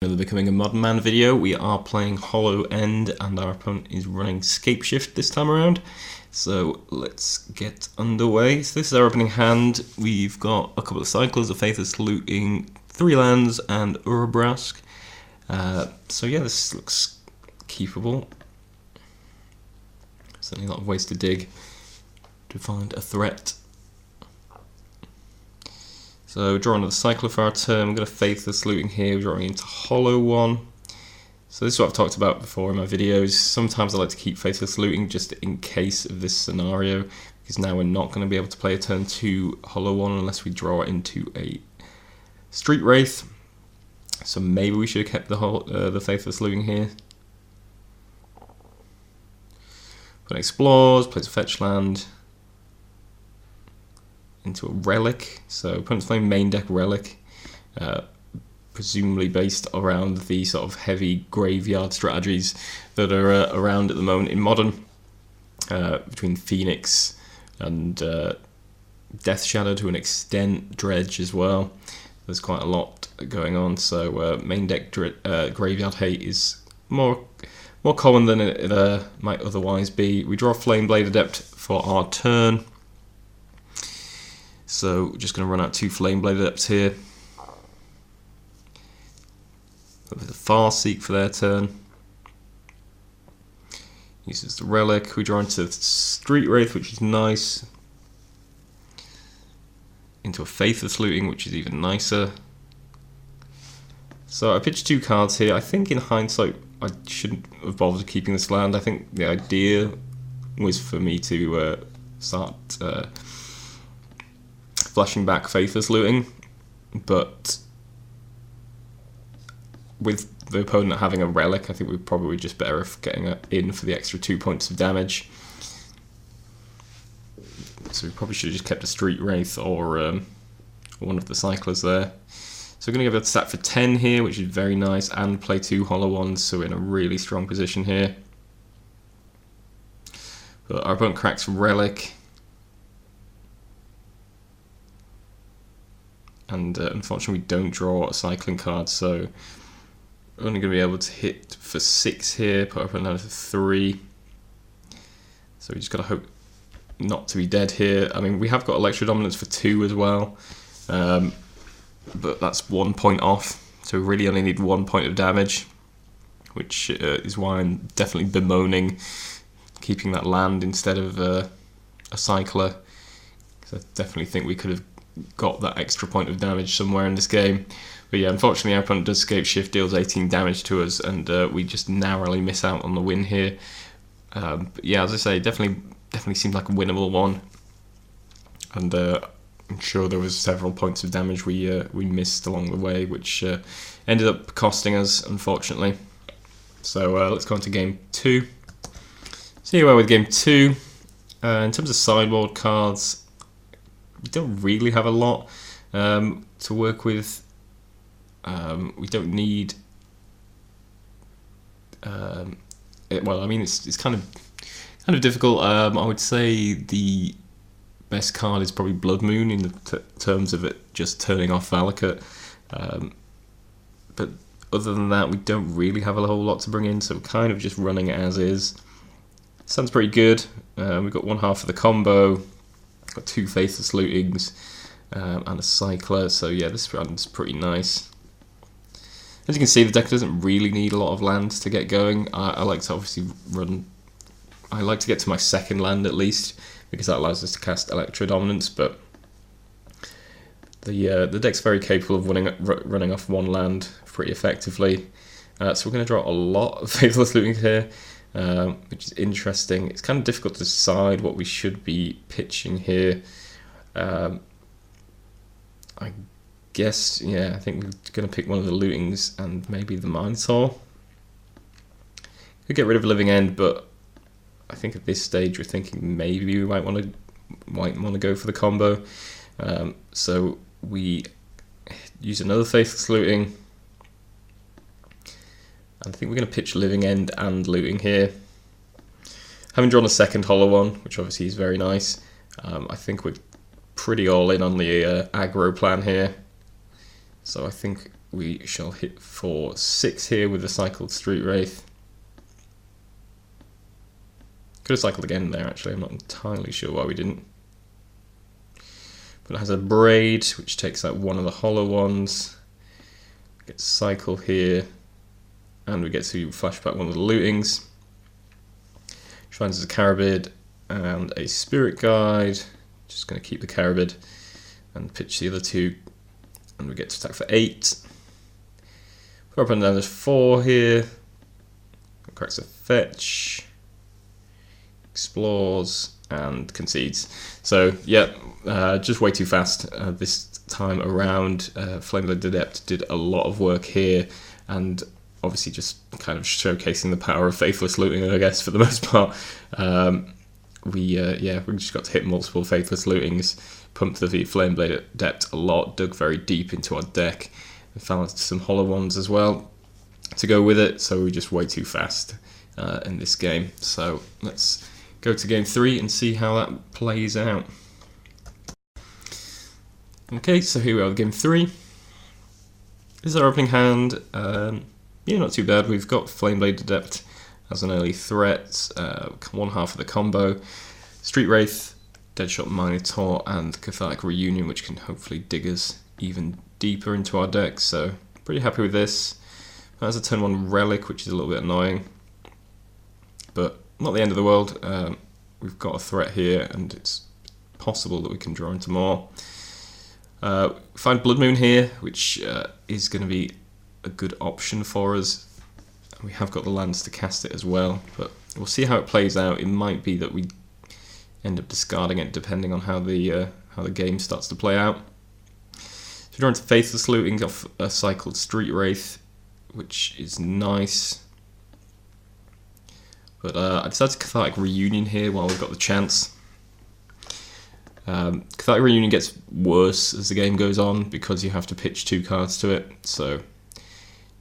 Another Becoming a Modern Man video. We are playing Hollow End and our opponent is running Scapeshift this time around. So let's get underway. So this is our opening hand. We've got a couple of cycles, a Faithless Looting, 3 lands and Urabrask. So yeah, this looks keepable. Certainly a lot of ways to dig to find a threat. So draw another cycler for our turn. We're going to Faithless Looting here, drawing into Hollow one. So this is what I've talked about before in my videos. Sometimes I like to keep Faithless Looting just in case of this scenario, because now we're not going to be able to play a turn 2 Hollow one unless we draw into a Street Wraith. So maybe we should have kept the Faithless Looting here. But explores, plays a fetch land into a Relic, so opponent's playing main deck Relic, presumably based around the sort of heavy graveyard strategies that are around at the moment in Modern, between Phoenix and Death Shadow to an extent, Dredge as well. There's quite a lot going on, so main deck Graveyard Hate is more common than it might otherwise be. We draw Flameblade Adept for our turn. So we're just going to run out 2 Flameblade Adepts here. With a Farseek for their turn. Uses the Relic. We draw into Street Wraith, which is nice. Into a Faithless Looting, which is even nicer. So I pitched 2 cards here. I think in hindsight I shouldn't have bothered keeping this land. I think the idea was for me to start flashing back Faithless Looting, but with the opponent having a Relic, I think we're probably just better off getting in for the extra 2 points of damage. So we probably should have just kept a Street Wraith or one of the cyclers there. So we're going to give it a stat for 10 here, which is very nice, and play 2 Hollow ones, so we're in a really strong position here. But our opponent cracks Relic. And unfortunately we don't draw a cycling card, so we're only going to be able to hit for 6 here, put up another 3. So we just got to hope not to be dead here. I mean, we have got Electro Dominance for 2 as well, but that's 1 point off, so we really only need 1 point of damage, which is why I'm definitely bemoaning keeping that land instead of a cycler, because I definitely think we could have got that extra point of damage somewhere in this game. But yeah, unfortunately our opponent does Scapeshift, deals 18 damage to us, and we just narrowly miss out on the win here. But yeah, as I say, definitely seemed like a winnable one, and I'm sure there was several points of damage we missed along the way, which ended up costing us, unfortunately. So let's go on to game 2. See you with game 2. In terms of sideboard cards, we don't really have a lot to work with. We don't need. Well, I mean, it's kind of difficult. I would say the best card is probably Blood Moon in the terms of it just turning off Valakut. But other than that, we don't really have a whole lot to bring in, so we're kind of just running as is. Sounds pretty good. We've got 1/2 of the combo. Got 2 Faithless Lootings and a cycler, so yeah, this run's pretty nice. As you can see, the deck doesn't really need a lot of lands to get going. I like to obviously I like to get to my second land at least, because that allows us to cast Electro Dominance, but the deck's very capable of running off 1 land pretty effectively. So we're going to draw a lot of Faithless Looting here, which is interesting. It's kind of difficult to decide what we should be pitching here. I guess, yeah, I think we're going to pick one of the Lootings and maybe the Minotaur. Could get rid of Living End, but I think at this stage we're thinking maybe we might want to go for the combo. So we use another Faithless Looting. I think we're going to pitch Living End and Looting here. Having drawn a second Hollow one, which obviously is very nice, I think we're pretty all in on the aggro plan here. So I think we shall hit for 6 here with the cycled Street Wraith. Could have cycled again there actually, I'm not entirely sure why we didn't. But it has a Braid, which takes out one of the hollow ones. Get cycle here, and we get to flashback one of the lootings. Finds us a Carabid and a Spirit Guide. Just going to keep the Carabid and pitch the other two, and we get to attack for 8. Put up and down, there's 4 here. Cracks a fetch, explores, and concedes. So yeah, just way too fast this time around. Flameblade Adept did a lot of work here, and obviously just kind of showcasing the power of Faithless looting, I guess, for the most part. We just got to hit multiple Faithless lootings, pumped the Flameblade Adept a lot, dug very deep into our deck, and found some hollow ones as well to go with it, so we're just way too fast in this game. So let's go to game 3 and see how that plays out. Okay, so here we are with game 3. This is our opening hand. Yeah, not too bad. We've got Flameblade Adept as an early threat, one half of the combo, Street Wraith, Deadshot Minotaur, and Cathartic Reunion, which can hopefully dig us even deeper into our deck, so pretty happy with this. That's a turn 1 Relic, which is a little bit annoying, but not the end of the world. We've got a threat here, and it's possible that we can draw into more. Find Blood Moon here, which is going to be a good option for us. We have got the lands to cast it as well, but we'll see how it plays out. It might be that we end up discarding it depending on how the game starts to play out. So we're drawn to Faithless Looting off a cycled Street Wraith, which is nice. But I decided to Cathartic Reunion here while we've got the chance. Cathartic Reunion gets worse as the game goes on because you have to pitch 2 cards to it, so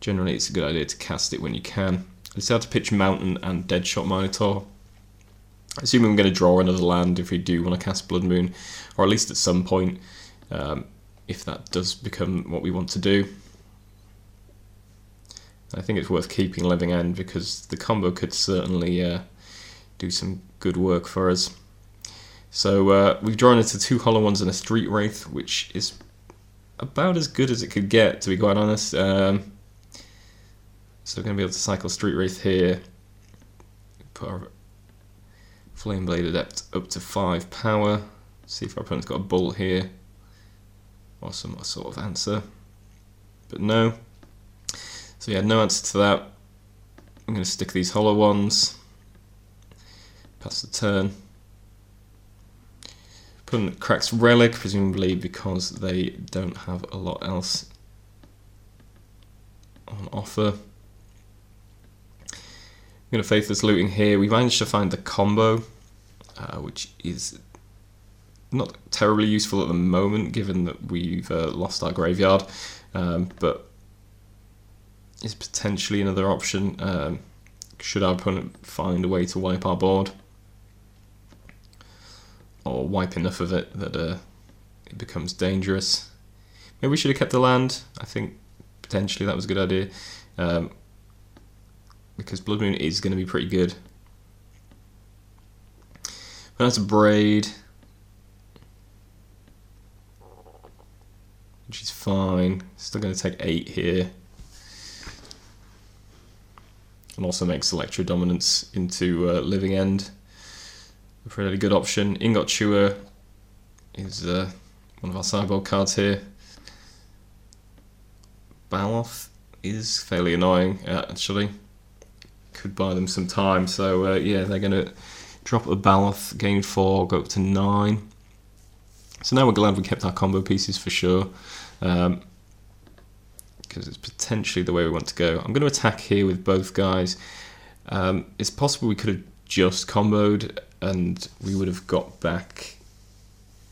generally it's a good idea to cast it when you can. I decided to pitch Mountain and Deadshot Minotaur. Assuming we're going to draw another land if we do want to cast Blood Moon, or at least at some point, if that does become what we want to do. I think it's worth keeping Living End because the combo could certainly do some good work for us. So we've drawn into 2 hollow ones and a Street Wraith, which is about as good as it could get, to be quite honest. So we're going to be able to cycle Street Wraith here, put our Flameblade Adept up to 5 power, see if our opponent's got a Bolt here, or some sort of answer, but no. So yeah, no answer to that. I'm going to stick these hollow ones, pass the turn. Opponent cracks Relic, presumably because they don't have a lot else on offer. I'm going to Faithless Looting here. We managed to find the combo, which is not terribly useful at the moment given that we've lost our graveyard, but is potentially another option should our opponent find a way to wipe our board, or wipe enough of it that it becomes dangerous. Maybe we should have kept the land. I think potentially that was a good idea, because Blood Moon is going to be pretty good. But that's a Braid, which is fine. Still going to take 8 here. And also makes Electro Dominance into Living End a pretty good option. Ingot Chewer is one of our sideboard cards here. Baloth is fairly annoying, actually. Could buy them some time, so yeah, they're going to drop a Baloth, gain 4, go up to 9. So now we're glad we kept our combo pieces for sure, because it's potentially the way we want to go. I'm going to attack here with both guys. It's possible we could have just comboed and we would have got back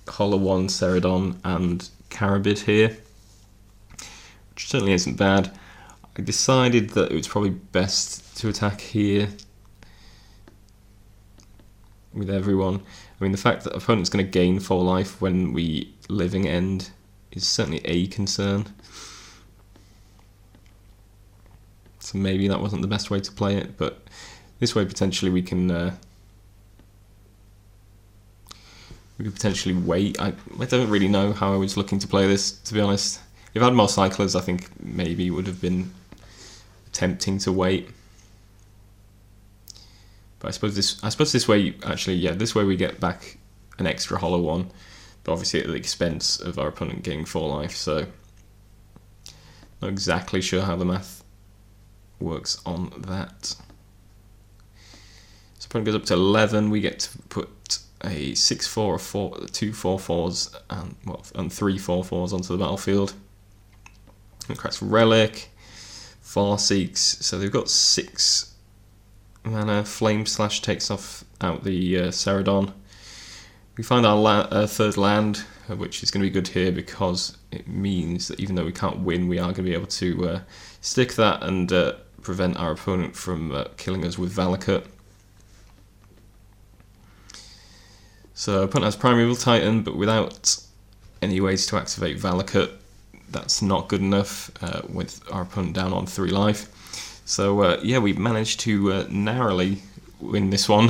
Hollow One, Ceridon and Carabid here, which certainly isn't bad. I decided that it was probably best to attack here with everyone. I mean, the fact that opponent's going to gain 4 life when we Living End is certainly a concern. So maybe that wasn't the best way to play it, but this way potentially we can could potentially wait. I don't really know how I was looking to play this, to be honest. If I had more cyclers, I think maybe it would have been tempting to wait. But I suppose this way, actually, yeah, this way we get back an extra hollow one, but obviously at the expense of our opponent getting 4 life, so not exactly sure how the math works on that. So opponent goes up to 11, we get to put a 6/4, 2 4/4s, and 3 4/4s onto the battlefield. And cracks Relic, Farseeks, so they've got 6 mana. Flame Slash takes out the Ceradon. We find our third land, which is going to be good here because it means that even though we can't win, we are going to be able to stick that and prevent our opponent from killing us with Valakut. So opponent has Primeval Titan, but without any ways to activate Valakut, that's not good enough with our opponent down on 3 life. So yeah, we managed to narrowly win this one.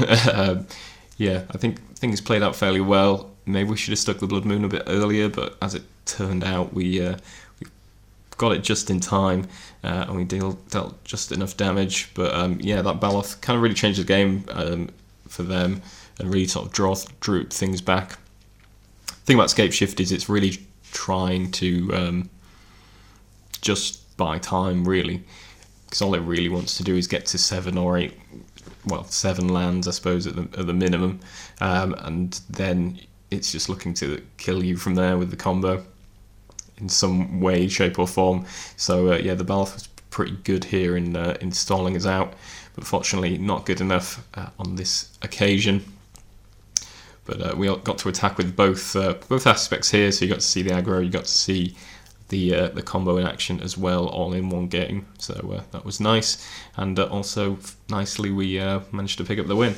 Yeah, I think things played out fairly well. Maybe we should have stuck the Blood Moon a bit earlier, but as it turned out, we got it just in time, and we dealt just enough damage. But yeah, that Baloth kind of really changed the game for them, and really sort of drew things back. The thing about Scapeshift is it's really trying to just buy time, really, because all it really wants to do is get to 7 or 8, well, 7 lands, I suppose, at the minimum, and then it's just looking to kill you from there with the combo in some way, shape or form. So yeah, the Baloth was pretty good here in stalling us out, but fortunately not good enough on this occasion. But we got to attack with both aspects here, so you got to see the aggro, you got to see the combo in action as well, all in one game. So that was nice, and also nicely we managed to pick up the win.